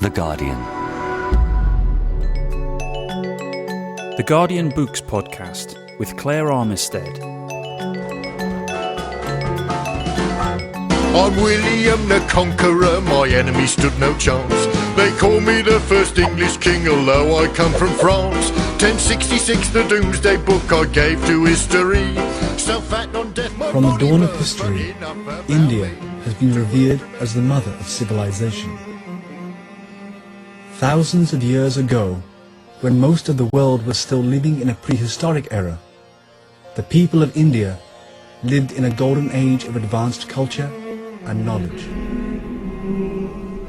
The Guardian. The Guardian Books Podcast with Claire Armistead. I'm William the Conqueror, my enemy stood no chance. They call me the first English king, although I come from France. 1066, the Doomsday Book I gave to history. Self-act on death. From the dawn of history, India has been revered as the mother of civilization. Thousands of years ago, when most of the world was still living in a prehistoric era, the people of India lived in a golden age of advanced culture and knowledge.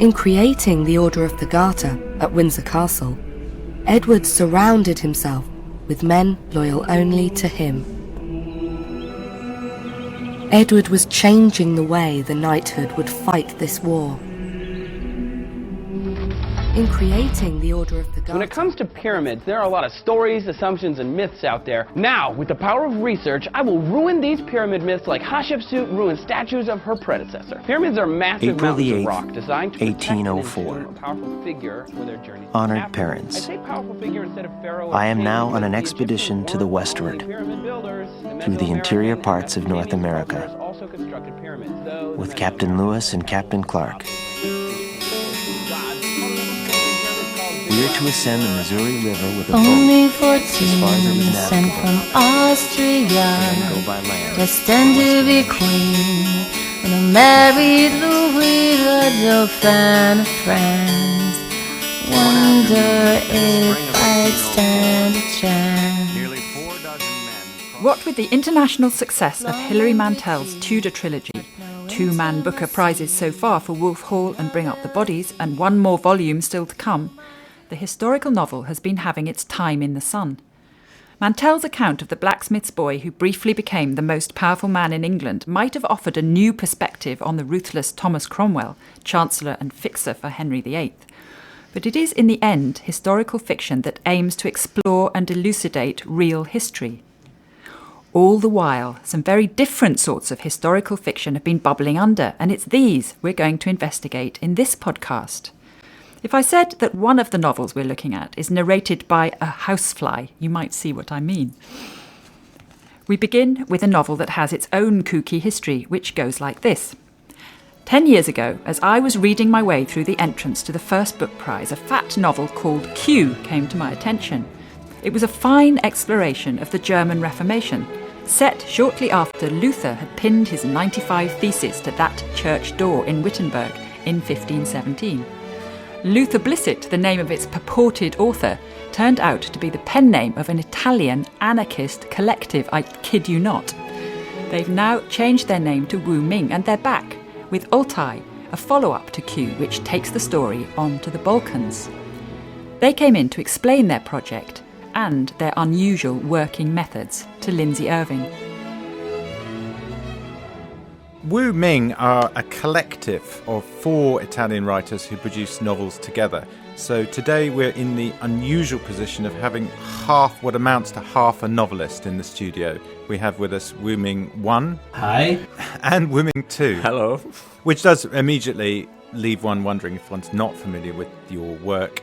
In creating the Order of the Garter at Windsor Castle, Edward surrounded himself with men loyal only to him. Edward was changing the way the knighthood would fight this war. In creating the Order of the Garter... When it comes to pyramids, there are a lot of stories, assumptions, and myths out there. Now, with the power of research, I will ruin these pyramid myths like Hatshepsut ruined statues of her predecessor. Pyramids are massive mountains of rock designed to protect and entomb a powerful figure for their journey. Honored parents, I say powerful figure instead of pharaoh. I am now on an expedition to the westward, through the interior parts of North America, with Captain Lewis and Captain Clark. We are to ascend the Missouri River with a boat. Only 14, as far as it was sent from navigable, Austria, and go by land, destined to be queen. When I married Louis, the Dauphin of France, wonder if I'd stand a chance. Nearly 4 dozen men. What with the international success of Hilary Mantel's Tudor trilogy, 2 Man Booker prizes so far for Wolf Hall and Bring Up the Bodies, and 1 more volume still to come, the historical novel has been having its time in the sun. Mantel's account of the blacksmith's boy who briefly became the most powerful man in England might have offered a new perspective on the ruthless Thomas Cromwell, Chancellor and fixer for Henry VIII. But it is in the end historical fiction that aims to explore and elucidate real history. All the while, some very different sorts of historical fiction have been bubbling under, and it's these we're going to investigate in this podcast. If I said that one of the novels we're looking at is narrated by a housefly, you might see what I mean. We begin with a novel that has its own kooky history, which goes like this. 10 years ago, as I was reading my way through the entrance to the first book prize, a fat novel called Q came to my attention. It was a fine exploration of the German Reformation, set shortly after Luther had pinned his 95 Theses to that church door in Wittenberg in 1517. Luther Blissett, the name of its purported author, turned out to be the pen name of an Italian anarchist collective, I kid you not. They've now changed their name to Wu Ming, and they're back with Altai, a follow-up to Q, which takes the story on to the Balkans. They came in to explain their project and their unusual working methods to Lindesay Irvine. Wu Ming are a collective of 4 Italian writers who produce novels together. So today we're in the unusual position of having what amounts to half a novelist in the studio. We have with us Wu Ming 1. Hi. And Wu Ming 2. Hello. Which does immediately leave one wondering, if one's not familiar with your work,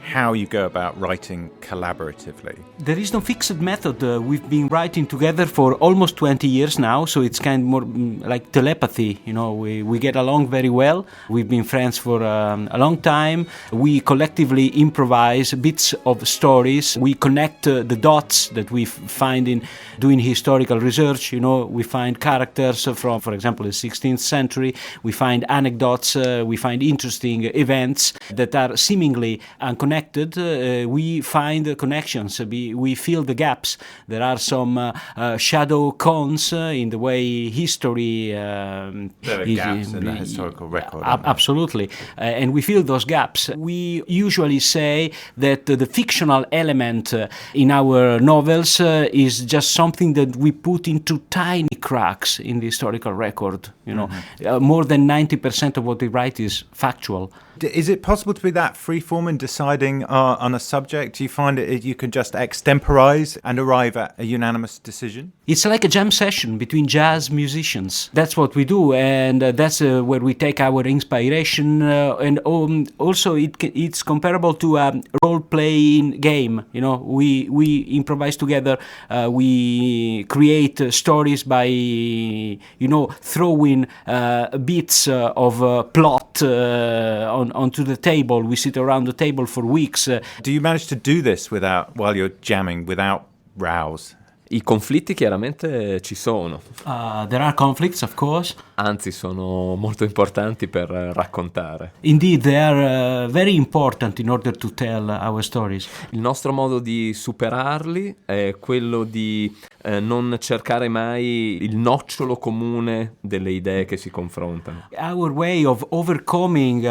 how you go about writing collaboratively. There is no fixed method. We've been writing together for almost 20 years now, so it's kind of more like telepathy. You know, we get along very well. We've been friends for a long time. We collectively improvise bits of stories. We connect the dots that we find in doing historical research. You know, we find characters from, for example, the 16th century. We find anecdotes. We find interesting events that are seemingly unconnected. We find connections. We fill the gaps. There are some shadow cones in the way history. There are gaps in the historical record. Absolutely, and we fill those gaps. We usually say that the fictional element in our novels is just something that we put into tiny cracks in the historical record. You know, more than 90% of what we write is factual. Is it possible to be that freeform in deciding deciding on a subject? Do you find it you can just extemporize and arrive at a unanimous decision? It's like a jam session between jazz musicians. That's what we do, and that's where we take our inspiration. And also, it's comparable to a role-playing game. You know, we improvise together. We create stories by, throwing bits of plot onto the table. We sit around the table for weeks. Do you manage to do this while you're jamming, without rows? I conflitti chiaramente ci sono. There are conflicts, of course. Anzi, sono molto importanti per raccontare. Indeed, they are very important in order to tell our stories. Il nostro modo di superarli è quello di non cercare mai il nocciolo comune delle idee che si confrontano. Our way of overcoming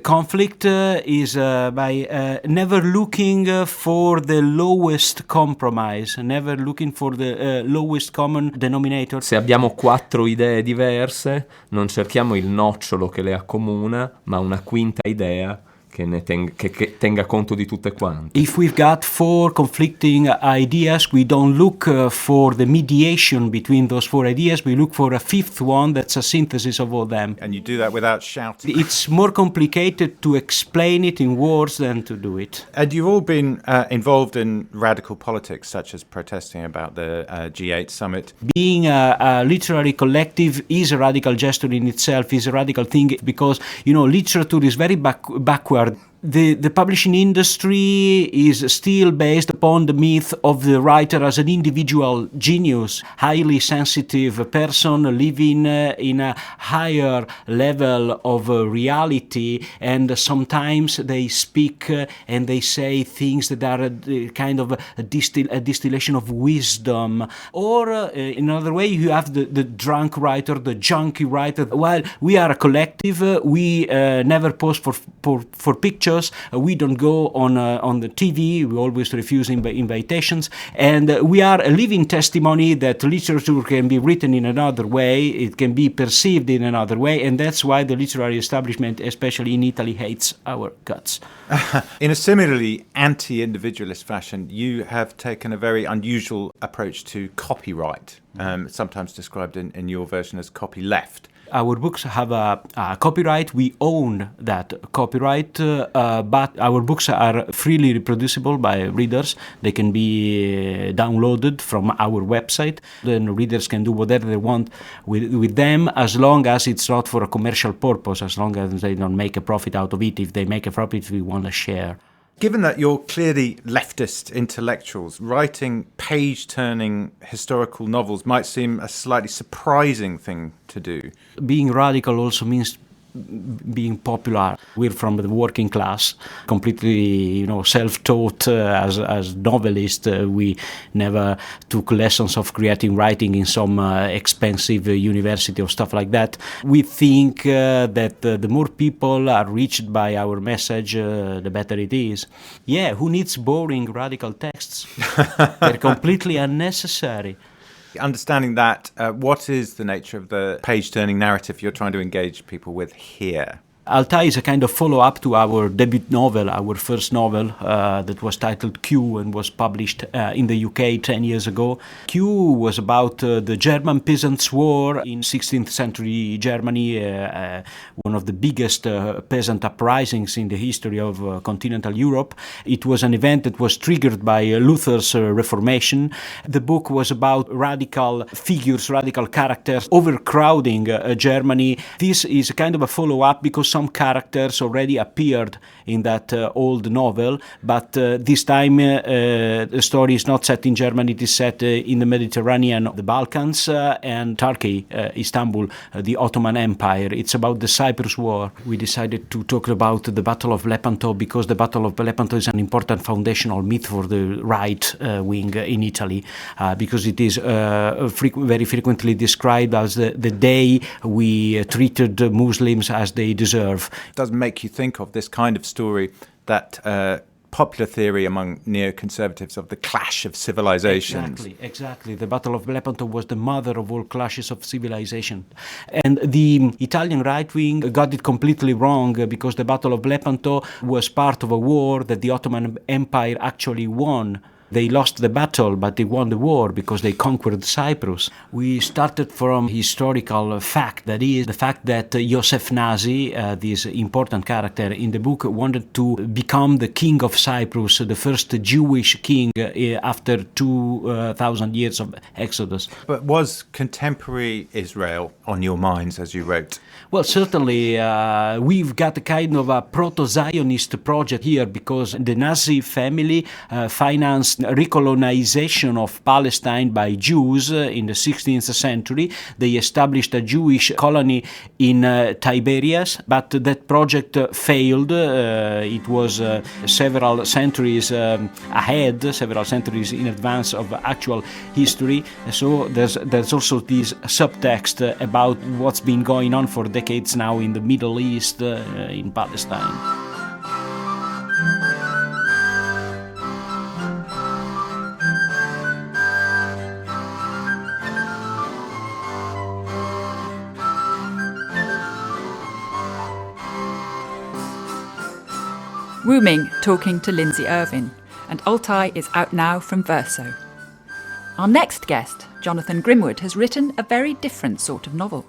conflict is by never looking for the lowest compromise, never looking for the lowest common denominator. Se abbiamo 4 idee diverse, non cerchiamo il nocciolo che le accomuna, ma una quinta idea che tenga conto di tutte quante. If we've got 4 conflicting ideas, we don't look for the mediation between those 4 ideas. We look for a 5th one that's a synthesis of all them. And you do that without shouting. It's more complicated to explain it in words than to do it. And you've all been involved in radical politics, such as protesting about the G8 summit. Being a literary collective is a radical gesture in itself, is a radical thing, because, literature is very backward. The publishing industry is still based upon the myth of the writer as an individual genius, highly sensitive person living in a higher level of reality, and sometimes they speak and they say things that are kind of a distillation of wisdom. Or in another way, you have the drunk writer, the junkie writer. While we are a collective, we never pose for pictures. We don't go on the TV. We always refuse invitations, and we are a living testimony that literature can be written in another way. It can be perceived in another way, and that's why the literary establishment, especially in Italy, hates our guts. In a similarly anti-individualist fashion, you have taken a very unusual approach to copyright, sometimes described in your version as copyleft. Our books have a copyright. We own that copyright, but our books are freely reproducible by readers. They can be downloaded from our website. Then readers can do whatever they want with them, as long as it's not for a commercial purpose, as long as they don't make a profit out of it. If they make a profit, we want to share. Given that you're clearly leftist intellectuals, writing page-turning historical novels might seem a slightly surprising thing to do. Being radical also means being popular. We're from the working class, completely, self-taught as novelists. We never took lessons of creative writing in some expensive university or stuff like that. We think that the more people are reached by our message, the better it is. Yeah, who needs boring radical texts? They're completely unnecessary. Understanding that, what is the nature of the page-turning narrative you're trying to engage people with here? Altai is a kind of follow-up to our debut novel, our first novel that was titled Q and was published in the UK 10 years ago. Q was about the German Peasants' War in 16th century Germany, one of the biggest peasant uprisings in the history of continental Europe. It was an event that was triggered by Luther's Reformation. The book was about radical figures, radical characters, overcrowding Germany. This is a kind of a follow-up because some characters already appeared in that old novel, but this time the story is not set in Germany, it is set in the Mediterranean, the Balkans, and Turkey, Istanbul, the Ottoman Empire. It's about the Cyprus War. We decided to talk about the Battle of Lepanto because the Battle of Lepanto is an important foundational myth for the right wing in Italy, because it is very frequently described as the day we treated Muslims as they deserve. It does make you think of this kind of story that popular theory among neoconservatives of the clash of civilizations. Exactly. The Battle of Lepanto was the mother of all clashes of civilization. And the Italian right wing got it completely wrong because the Battle of Lepanto was part of a war that the Ottoman Empire actually won. They lost the battle, but they won the war because they conquered Cyprus. We started from historical fact, that is, the fact that Joseph Nasi, this important character in the book, wanted to become the king of Cyprus, the first Jewish king after 2,000 years of exodus. But was contemporary Israel on your minds as you wrote? Well, certainly, we've got a kind of a proto-Zionist project here because the Nazi family financed recolonization of Palestine by Jews in the 16th century. They established a Jewish colony in Tiberias, but that project failed. It was several centuries ahead, several centuries in advance of actual history. So there's also this subtext about what's been going on for decades now in the Middle East, in Palestine. Wu Ming talking to Lindesay Irvine, and Altai is out now from Verso. Our next guest, Jonathan Grimwood, has written a very different sort of novel.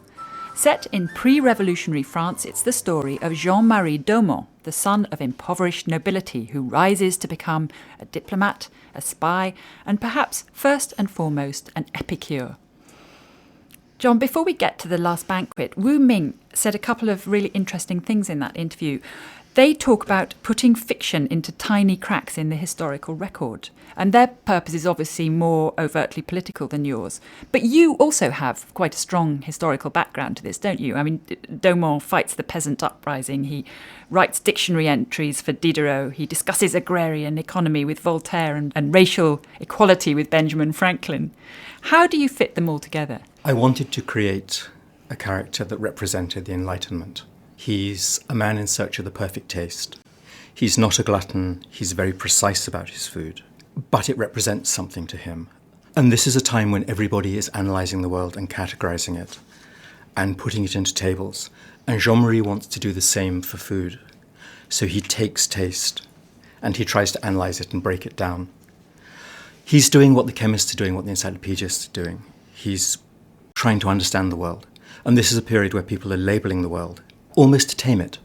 Set in pre-revolutionary France, it's the story of Jean-Marie Daumont, the son of impoverished nobility who rises to become a diplomat, a spy, and perhaps first and foremost an epicure. John, before we get to The Last Banquet, Wu Ming said a couple of really interesting things in that interview. They talk about putting fiction into tiny cracks in the historical record. And their purpose is obviously more overtly political than yours. But you also have quite a strong historical background to this, don't you? I mean, Daumont fights the peasant uprising. He writes dictionary entries for Diderot. He discusses agrarian economy with Voltaire and racial equality with Benjamin Franklin. How do you fit them all together? I wanted to create a character that represented the Enlightenment. He's a man in search of the perfect taste. He's not a glutton, he's very precise about his food, but it represents something to him. And this is a time when everybody is analysing the world and categorising it and putting it into tables. And Jean-Marie wants to do the same for food. So he takes taste and he tries to analyse it and break it down. He's doing what the chemists are doing, what the encyclopedists are doing. He's trying to understand the world. And this is a period where people are labelling the world, almost to tame it.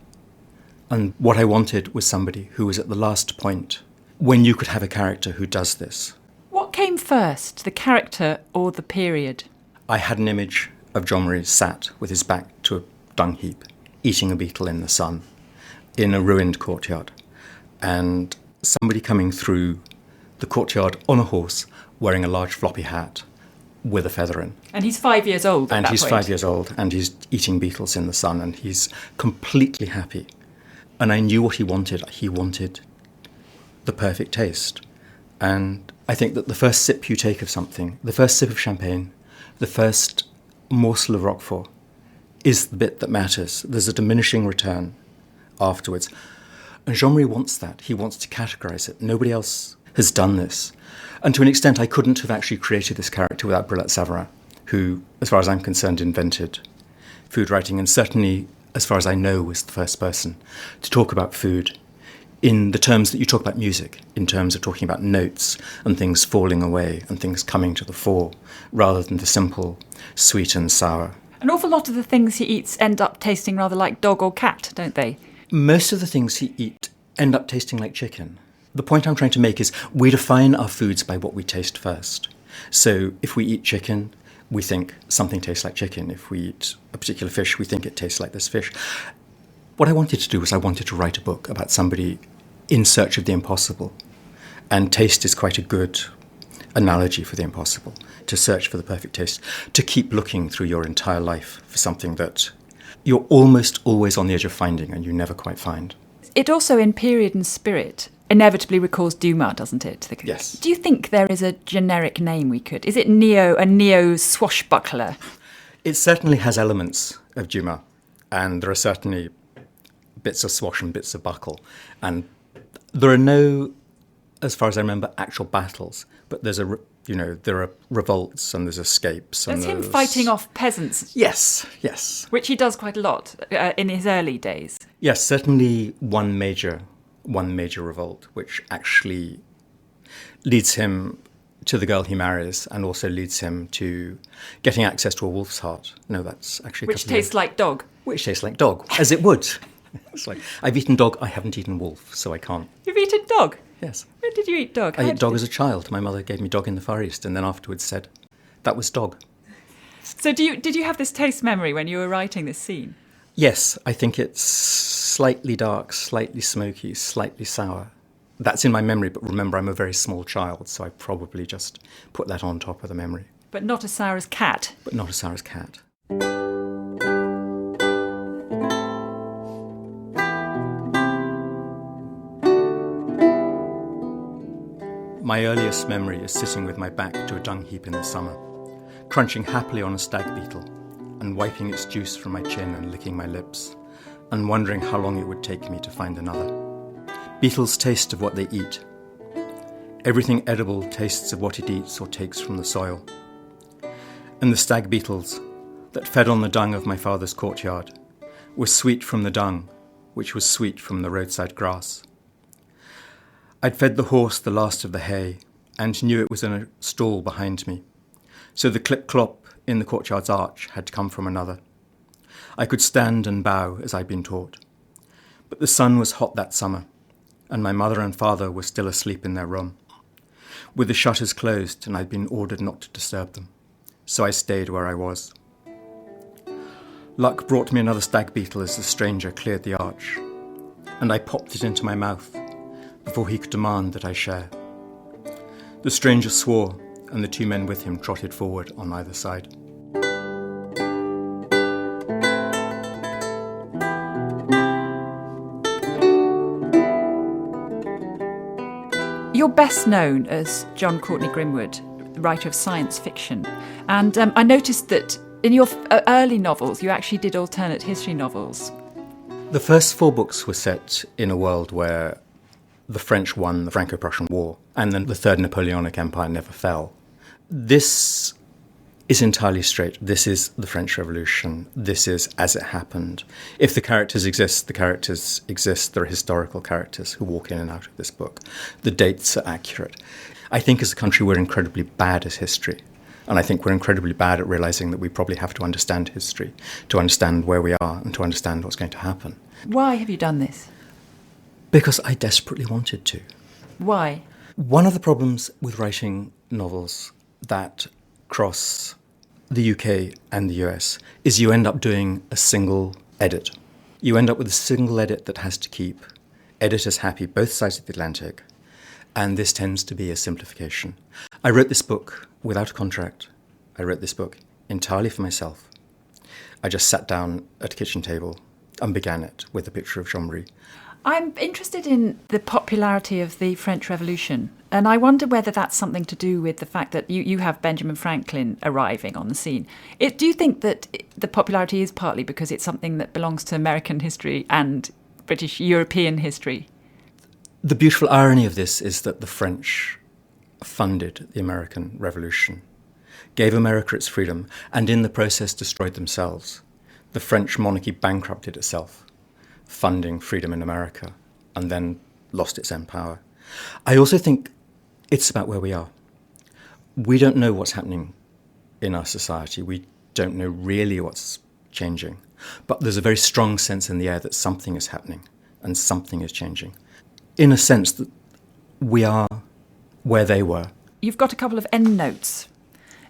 And what I wanted was somebody who was at the last point when you could have a character who does this. What came first, the character or the period? I had an image of Jean-Marie sat with his back to a dung heap, eating a beetle in the sun, in a ruined courtyard, and somebody coming through the courtyard on a horse, wearing a large floppy hat with a feather in. And he's 5 years old at that point. 5 years old, and he's eating beetles in the sun, and he's completely happy. And I knew what he wanted. He wanted the perfect taste. And I think that the first sip you take of something, the first sip of champagne, the first morsel of Roquefort, is the bit that matters. There's a diminishing return afterwards. And Jean-Marie wants that. He wants to categorise it. Nobody else has done this. And to an extent, I couldn't have actually created this character without Brillat Savarin, who, as far as I'm concerned, invented food writing, and certainly, as far as I know, was the first person to talk about food in the terms that you talk about music, in terms of talking about notes and things falling away and things coming to the fore, rather than the simple sweet and sour. An awful lot of the things he eats end up tasting rather like dog or cat, don't they? Most of the things he eats end up tasting like chicken. The point I'm trying to make is we define our foods by what we taste first. So if we eat chicken, we think something tastes like chicken. If we eat a particular fish, we think it tastes like this fish. What I wanted to do was I wanted to write a book about somebody in search of the impossible. And taste is quite a good analogy for the impossible, to search for the perfect taste, to keep looking through your entire life for something that you're almost always on the edge of finding and you never quite find. It also, in period and spirit, inevitably recalls Dumas, doesn't it? Yes. Do you think there is a generic name we could? Is it a neo swashbuckler? It certainly has elements of Dumas, and there are certainly bits of swash and bits of buckle. And There are no, as far as I remember, actual battles, but there are revolts and there's escapes. That's him fighting off peasants. Yes, yes. Which he does quite a lot in his early days. Yes, certainly one major revolt, which actually leads him to the girl he marries and also leads him to getting access to a wolf's heart. No, that's actually... Which tastes like dog. Which tastes like dog, as it would. It's like, I've eaten dog, I haven't eaten wolf, so I can't. You've eaten dog? Yes. When did you eat dog? I ate dog as a child. My mother gave me dog in the Far East and then afterwards said, that was dog. So did you have this taste memory when you were writing this scene? Yes, I think it's slightly dark, slightly smoky, slightly sour. That's in my memory, but remember, I'm a very small child, so I probably just put that on top of the memory. But not as sour as cat? But not as sour as cat. My earliest memory is sitting with my back to a dung heap in the summer, crunching happily on a stag beetle, and wiping its juice from my chin and licking my lips, and wondering how long it would take me to find another. Beetles taste of what they eat. Everything edible tastes of what it eats or takes from the soil. And the stag beetles that fed on the dung of my father's courtyard were sweet from the dung, which was sweet from the roadside grass. I'd fed the horse the last of the hay and knew it was in a stall behind me, so the clip-clop in the courtyard's arch had to come from another. I could stand and bow as I'd been taught. But the sun was hot that summer, and my mother and father were still asleep in their room, with the shutters closed, and I'd been ordered not to disturb them, so I stayed where I was. Luck brought me another stag beetle as the stranger cleared the arch, and I popped it into my mouth before he could demand that I share. The stranger swore, and the two men with him trotted forward on either side. You're best known as John Courtney Grimwood, the writer of science fiction. And I noticed that in your early novels, you actually did alternate history novels. The first 4 books were set in a world where the French won the Franco-Prussian War, and then the Third Napoleonic Empire never fell. This is entirely straight. This is the French Revolution. This is as it happened. If the characters exist, the characters exist. There are historical characters who walk in and out of this book. The dates are accurate. I think as a country we're incredibly bad at history. And I think we're incredibly bad at realising that we probably have to understand history, to understand where we are and to understand what's going to happen. Why have you done this? Because I desperately wanted to. Why? One of the problems with writing novels that cross the UK and the US is you end up doing a single edit. You end up with a single edit that has to keep editors happy, both sides of the Atlantic, and this tends to be a simplification. I wrote this book without a contract. I wrote this book entirely for myself. I just sat down at a kitchen table and began it with a picture of Jean-Marie. I'm interested in the popularity of the French Revolution, and I wonder whether that's something to do with the fact that you have Benjamin Franklin arriving on the scene. Do you think that the popularity is partly because it's something that belongs to American history and British European history? The beautiful irony of this is that the French funded the American Revolution, gave America its freedom, and in the process destroyed themselves. The French monarchy bankrupted itself, funding freedom in America, and then lost its own power. I also think it's about where we are. We don't know what's happening in our society. We don't know really what's changing. But there's a very strong sense in the air that something is happening and something is changing. In a sense that we are where they were. You've got a couple of endnotes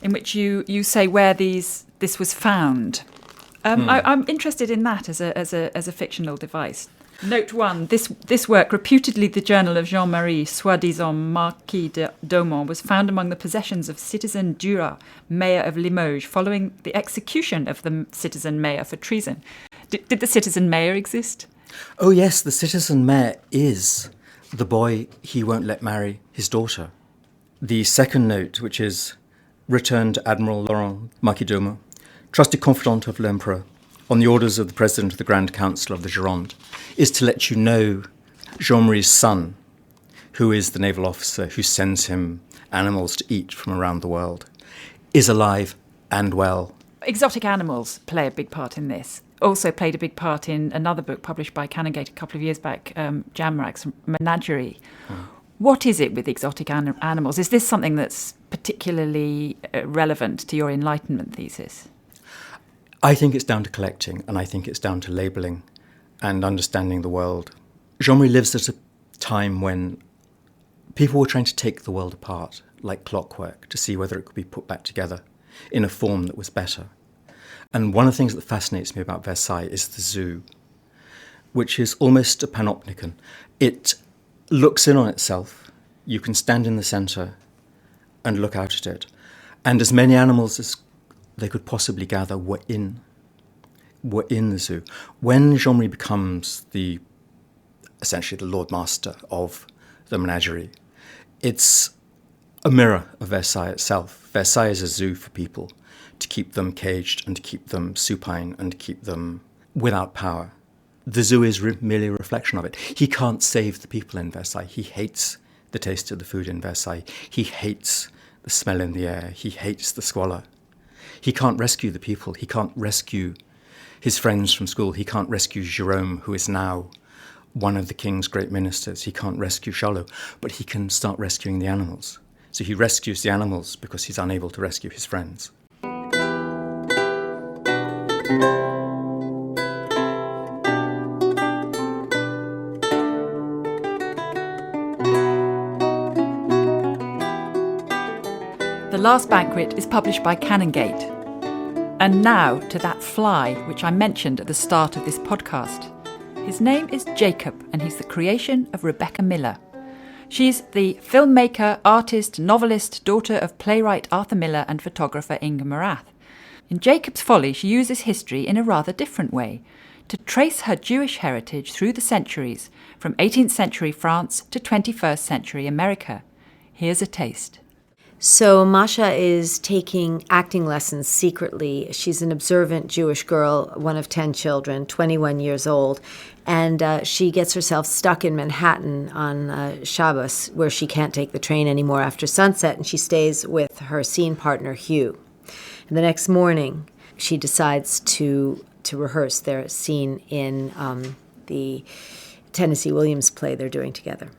in which you say where this was found. I'm interested in that as a fictional device. Note 1, this work, reputedly the journal of Jean-Marie, soi-disant Marquis d'Aumont, was found among the possessions of Citizen Duras, mayor of Limoges, following the execution of the citizen mayor for treason. Did the citizen mayor exist? Oh yes, the citizen mayor is the boy he won't let marry his daughter. The second note, which is returned to Admiral Laurent Marquis d'Aumont, trusted confidant of l'Empereur, on the orders of the President of the Grand Council of the Gironde, is to let you know Jean-Marie's son who is the naval officer who sends him animals to eat from around the world, is alive and well. Exotic animals play a big part in this. Also played a big part in another book published by Canongate a couple of years back, Jamrak's Menagerie. What is it with exotic animals? Is this something that's particularly relevant to your Enlightenment thesis? I think it's down to collecting, and I think it's down to labelling and understanding the world. Jean-Marie lives at a time when people were trying to take the world apart, like clockwork, to see whether it could be put back together in a form that was better. And one of the things that fascinates me about Versailles is the zoo, which is almost a panopticon. It looks in on itself. You can stand in the centre and look out at it. And as many animals as they could possibly gather were in the zoo. When Jean-Marie becomes essentially the Lord Master of the menagerie, it's a mirror of Versailles itself. Versailles is a zoo for people, to keep them caged and to keep them supine and to keep them without power. The zoo is merely a reflection of it. He can't save the people in Versailles. He hates the taste of the food in Versailles. He hates the smell in the air. He hates the squalor. He can't rescue the people. He can't rescue his friends from school. He can't rescue Jérôme, who is now one of the king's great ministers. He can't rescue Charlot, but he can start rescuing the animals. So he rescues the animals because he's unable to rescue his friends. The Last Banquet is published by Canongate. And now to that fly which I mentioned at the start of this podcast. His name is Jacob, and he's the creation of Rebecca Miller. She's the filmmaker, artist, novelist, daughter of playwright Arthur Miller and photographer Inge Morath. In Jacob's Folly, she uses history in a rather different way, to trace her Jewish heritage through the centuries, from 18th century France to 21st century America. Here's a taste. So Masha is taking acting lessons secretly. She's an observant Jewish girl, one of 10 children, 21 years old, and she gets herself stuck in Manhattan on Shabbos, where she can't take the train anymore after sunset, and she stays with her scene partner, Hugh. And the next morning, she decides to rehearse their scene in the Tennessee Williams play they're doing together.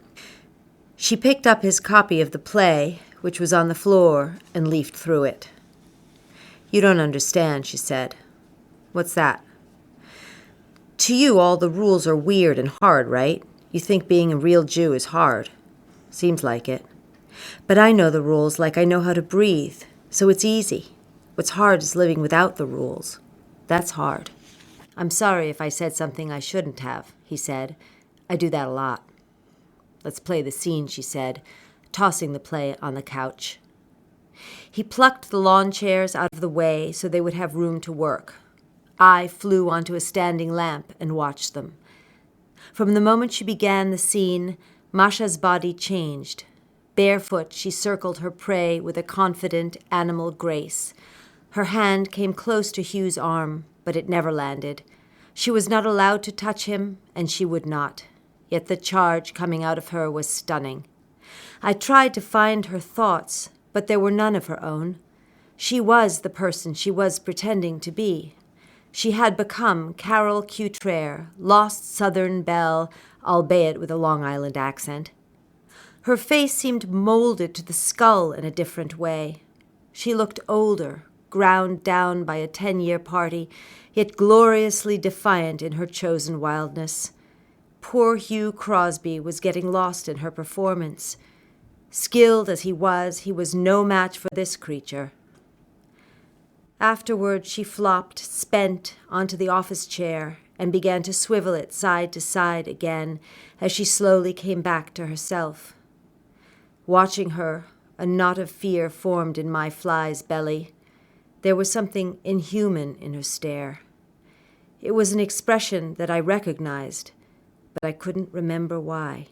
She picked up his copy of the play, which was on the floor, and leafed through it. "You don't understand," she said. "What's that?" "To you, all the rules are weird and hard, right? You think being a real Jew is hard. Seems like it. But I know the rules like I know how to breathe, so it's easy. What's hard is living without the rules. That's hard." "I'm sorry if I said something I shouldn't have," he said. "I do that a lot." "Let's play the scene," she said, tossing the play on the couch. He plucked the lawn chairs out of the way so they would have room to work. I flew onto a standing lamp and watched them. From the moment she began the scene, Masha's body changed. Barefoot, she circled her prey with a confident animal grace. Her hand came close to Hugh's arm, but it never landed. She was not allowed to touch him, and she would not. Yet the charge coming out of her was stunning. I tried to find her thoughts, but there were none of her own. She was the person she was pretending to be. She had become Carol Cutrere, lost Southern belle, albeit with a Long Island accent. Her face seemed molded to the skull in a different way. She looked older, ground down by a 10-year party, yet gloriously defiant in her chosen wildness. Poor Hugh Crosby was getting lost in her performance. Skilled as he was no match for this creature. Afterward, she flopped, spent, onto the office chair and began to swivel it side to side again as she slowly came back to herself. Watching her, a knot of fear formed in my fly's belly. There was something inhuman in her stare. It was an expression that I recognized, but I couldn't remember why.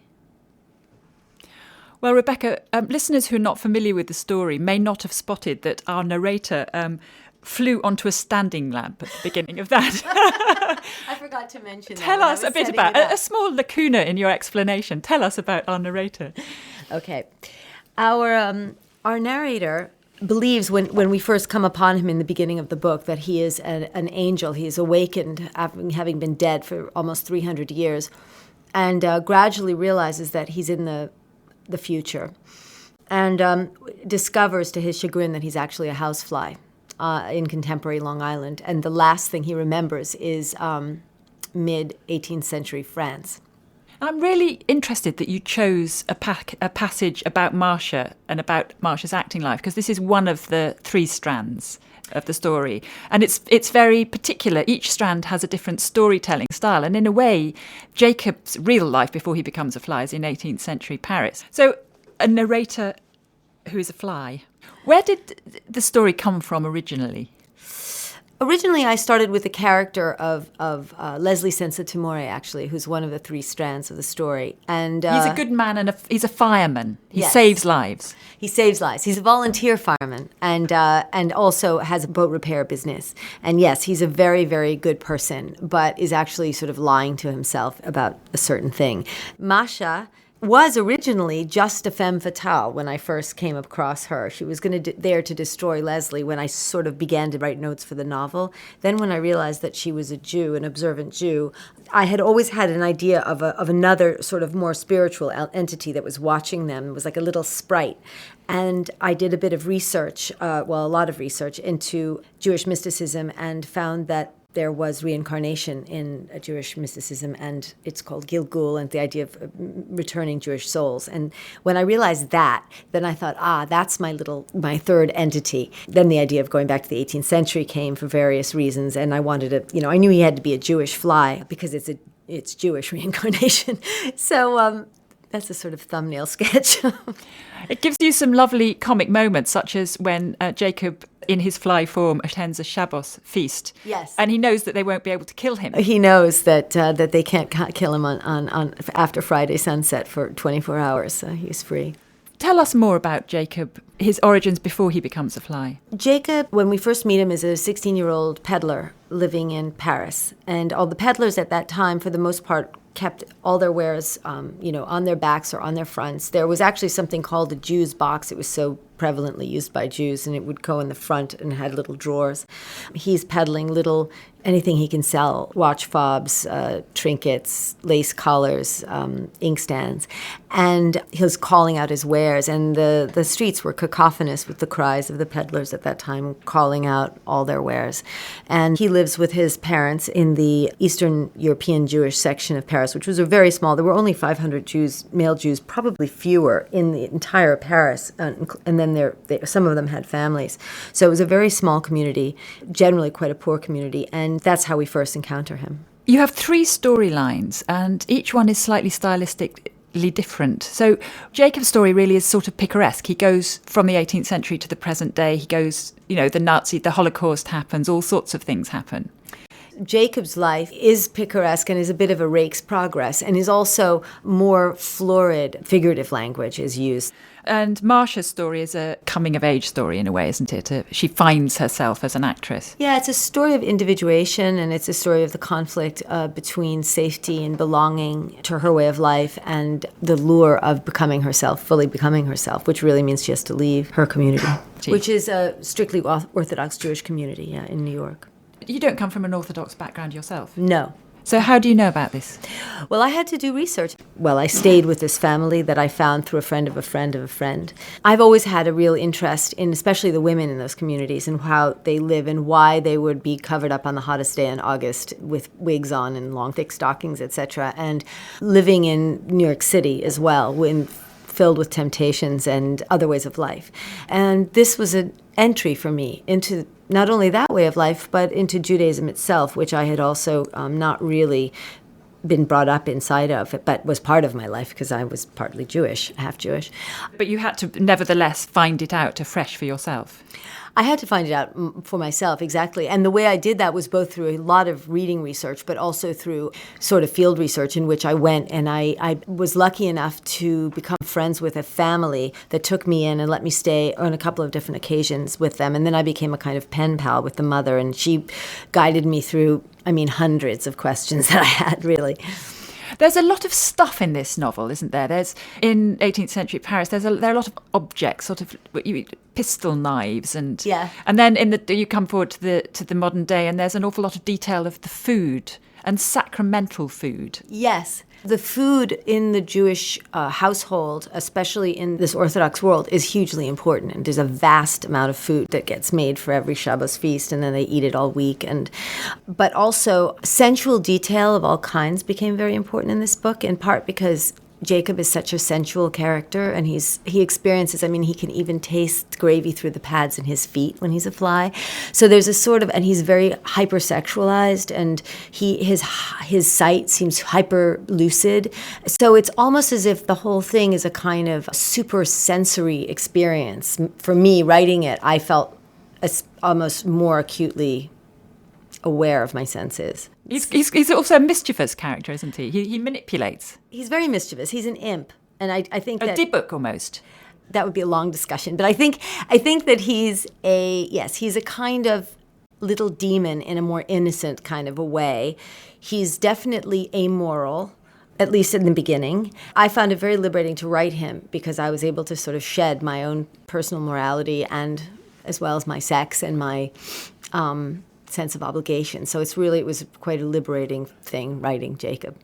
Well, Rebecca, listeners who are not familiar with the story may not have spotted that our narrator flew onto a standing lamp at the beginning of that. I forgot to mention that. Tell us a bit about a small lacuna in your explanation. Tell us about our narrator. Okay. Our narrator believes when we first come upon him in the beginning of the book that he is an angel. He is awakened having been dead for almost 300 years and gradually realizes that he's in the future and discovers to his chagrin that he's actually a housefly in contemporary Long Island. And the last thing he remembers is mid-18th century France. I'm really interested that you chose a passage about Marcia and about Marcia's acting life, because this is one of the three strands of the story. And it's very particular. Each strand has a different storytelling style. And in a way, Jacob's real life before he becomes a fly is in 18th century Paris. So a narrator who is a fly. Where did the story come from originally? Originally, I started with the character of Leslie Sensatimore, actually, who's one of the three strands of the story. And he's a good man and he's a fireman. He yes. saves lives. He saves lives. He's a volunteer fireman and also has a boat repair business. And yes, he's a very, very good person, but is actually sort of lying to himself about a certain thing. Masha was originally just a femme fatale when I first came across her. She was there to destroy Leslie when I sort of began to write notes for the novel. Then when I realized that she was a Jew, an observant Jew, I had always had an idea of another sort of more spiritual entity that was watching them. It was like a little sprite. And I did a bit of research, a lot of research into Jewish mysticism and found that there was reincarnation in Jewish mysticism, and it's called Gilgul, and the idea of returning Jewish souls. And when I realized that, then I thought, that's my third entity. Then the idea of going back to the 18th century came for various reasons, and I wanted to, I knew he had to be a Jewish fly because it's Jewish reincarnation. So that's a sort of thumbnail sketch. It gives you some lovely comic moments, such as when Jacob, in his fly form, attends a Shabbos feast. Yes. And he knows that they won't be able to kill him. He knows that they can't kill him on after Friday sunset for 24 hours, so he's free. Tell us more about Jacob, his origins before he becomes a fly. Jacob, when we first meet him, is a 16-year-old peddler living in Paris. And all the peddlers at that time, for the most part, kept all their wares, on their backs or on their fronts. There was actually something called a Jew's box. It was so prevalently used by Jews, and it would go in the front and had little drawers. He's peddling anything he can sell, watch fobs, trinkets, lace collars, inkstands. And he was calling out his wares, and the streets were cacophonous with the cries of the peddlers at that time, calling out all their wares. And he lives with his parents in the Eastern European Jewish section of Paris, which was very small. There were only 500 Jews, male Jews, probably fewer in the entire Paris, and then some of them had families. So it was a very small community, generally quite a poor community, and that's how we first encounter him. You have three storylines, and each one is slightly stylistically different. So Jacob's story really is sort of picaresque. He goes from the 18th century to the present day. He goes, the Holocaust happens, all sorts of things happen. Jacob's life is picaresque and is a bit of a rake's progress, and is also more florid, figurative language is used. And Marcia's story is a coming-of-age story in a way, isn't it? She finds herself as an actress. Yeah, it's a story of individuation, and it's a story of the conflict between safety and belonging to her way of life and the lure of becoming herself, fully becoming herself, which really means she has to leave her community, which is a strictly Orthodox Jewish community in New York. You don't come from an Orthodox background yourself? No. So how do you know about this? Well, I had to do research. Well, I stayed with this family that I found through a friend of a friend of a friend. I've always had a real interest in especially the women in those communities and how they live and why they would be covered up on the hottest day in August with wigs on and long, thick stockings, etc. And living in New York City as well, filled with temptations and other ways of life. And this was an entry for me into not only that way of life, but into Judaism itself, which I had also not really been brought up inside of, but was part of my life because I was partly Jewish, half Jewish. But you had to nevertheless find it out afresh for yourself. I had to find it out for myself, exactly. And the way I did that was both through a lot of reading research, but also through sort of field research in which I went, and I was lucky enough to become friends with a family that took me in and let me stay on a couple of different occasions with them. And then I became a kind of pen pal with the mother, and she guided me through, hundreds of questions that I had, really. There's a lot of stuff in this novel, isn't there? There's in 18th century Paris. There are a lot of objects, sort of pistol knives, and then you come forward to the modern day, and there's an awful lot of detail of the food and sacramental food. Yes. The food in the Jewish household, especially in this Orthodox world, is hugely important. And there's a vast amount of food that gets made for every Shabbos feast, and then they eat it all week. But also, sensual detail of all kinds became very important in this book, in part because Jacob is such a sensual character, and he experiences, he can even taste gravy through the pads in his feet when he's a fly. So there's a sort of, and he's very hypersexualized, and his sight seems hyper lucid. So it's almost as if the whole thing is a kind of super sensory experience. For me, writing it, I felt almost more acutely aware of my senses. He's also a mischievous character, isn't he? He manipulates. He's very mischievous. He's an imp, and I think that a Dybbuk almost. That would be a long discussion, but I think that he's a kind of little demon in a more innocent kind of a way. He's definitely amoral, at least in the beginning. I found it very liberating to write him because I was able to sort of shed my own personal morality, and as well as my sex and my sense of obligation. So it was quite a liberating thing writing Jacob.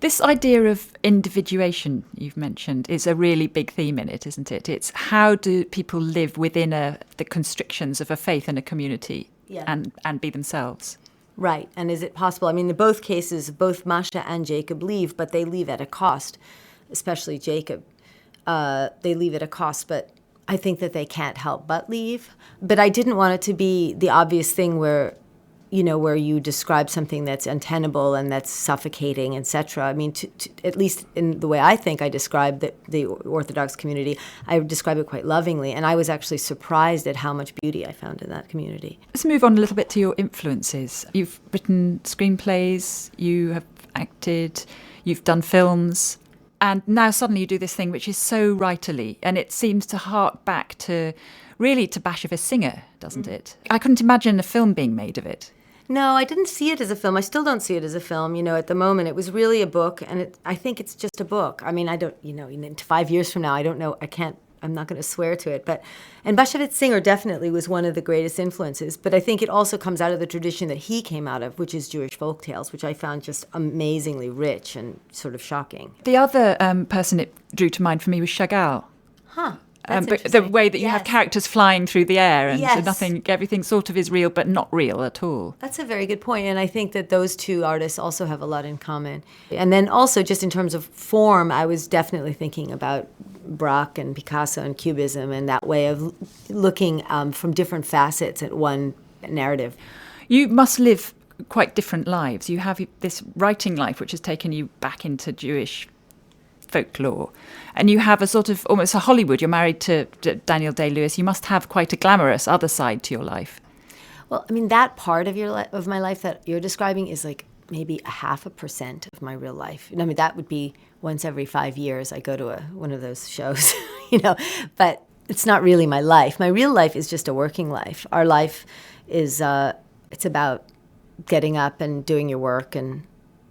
This idea of individuation you've mentioned is a really big theme in it, isn't it? It's how do people live within the constrictions of a faith and a community and be themselves. Right. And is it possible? In both cases, both Masha and Jacob leave, but they leave at a cost, especially Jacob. They leave at a cost, but I think that they can't help but leave. But I didn't want it to be the obvious thing where you describe something that's untenable and that's suffocating, etc. At least in the way I think I describe the Orthodox community, I describe it quite lovingly. And I was actually surprised at how much beauty I found in that community. Let's move on a little bit to your influences. You've written screenplays, you have acted, you've done films. And now suddenly you do this thing which is so writerly, and it seems to hark back to Bashevis Singer, doesn't it? I couldn't imagine a film being made of it. No, I didn't see it as a film. I still don't see it as a film. At the moment, it was really a book, and I think it's just a book. I don't, 5 years from now, I don't know. I'm not going to swear to it. And Bashevis Singer definitely was one of the greatest influences. But I think it also comes out of the tradition that he came out of, which is Jewish folk tales, which I found just amazingly rich and sort of shocking. The other person it drew to mind for me was Chagall. Huh. But the way that you have characters flying through the air and Yes. everything sort of is real, but not real at all. That's a very good point, and I think that those two artists also have a lot in common. And then also, just in terms of form, I was definitely thinking about Braque and Picasso and Cubism and that way of looking from different facets at one narrative. You must live quite different lives. You have this writing life, which has taken you back into Jewish folklore, and you have a sort of almost a Hollywood. You're married to Daniel Day-Lewis. You must have quite a glamorous other side to your life. Well, that part of my life that you're describing is like maybe 0.5% of my real life. That would be once every 5 years I go to one of those shows, but it's not really my life. My real life is just a working life. Our life is, it's about getting up and doing your work and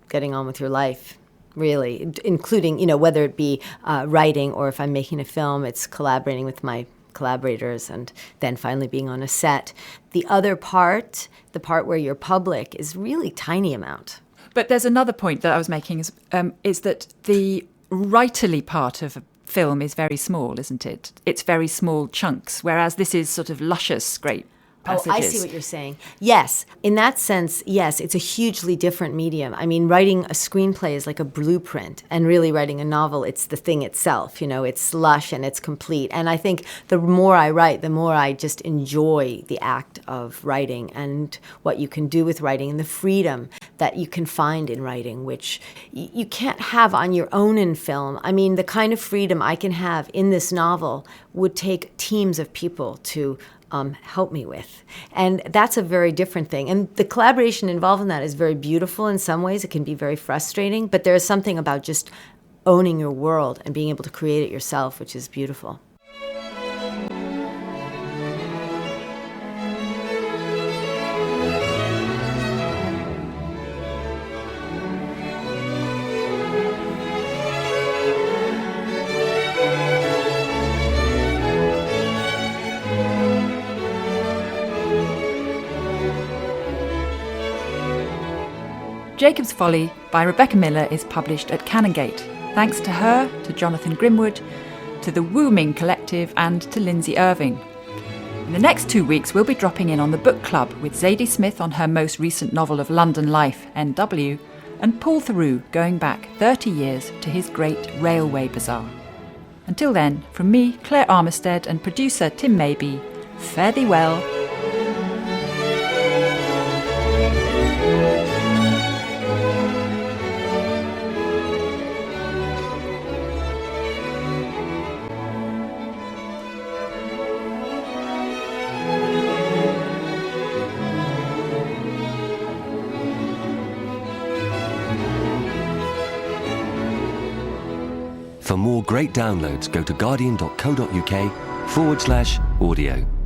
getting on with your life. Really, including, whether it be writing or if I'm making a film, it's collaborating with my collaborators and then finally being on a set. The other part, the part where you're public, is really tiny amount. But there's another point that I was making is that the writerly part of a film is very small, isn't it? It's very small chunks, whereas this is sort of luscious, great passages. Oh, I see what you're saying. Yes. In that sense, yes, it's a hugely different medium. Writing a screenplay is like a blueprint, and really writing a novel, it's the thing itself. It's lush and it's complete. And I think the more I write, the more I just enjoy the act of writing and what you can do with writing and the freedom that you can find in writing, which you can't have on your own in film. The kind of freedom I can have in this novel would take teams of people to help me with. And that's a very different thing. And the collaboration involved in that is very beautiful in some ways. It can be very frustrating, but there is something about just owning your world and being able to create it yourself, which is beautiful. Jacob's Folly by Rebecca Miller is published at Canongate. Thanks to her, to Jonathan Grimwood, to the Wu Ming Collective and to Lindesay Irvine. In the next 2 weeks we'll be dropping in on the book club with Zadie Smith on her most recent novel of London life, N.W., and Paul Theroux going back 30 years to his great Railway Bazaar. Until then, from me, Claire Armistead, and producer Tim Maybe, fare thee well. For more great downloads, go to guardian.co.uk/audio.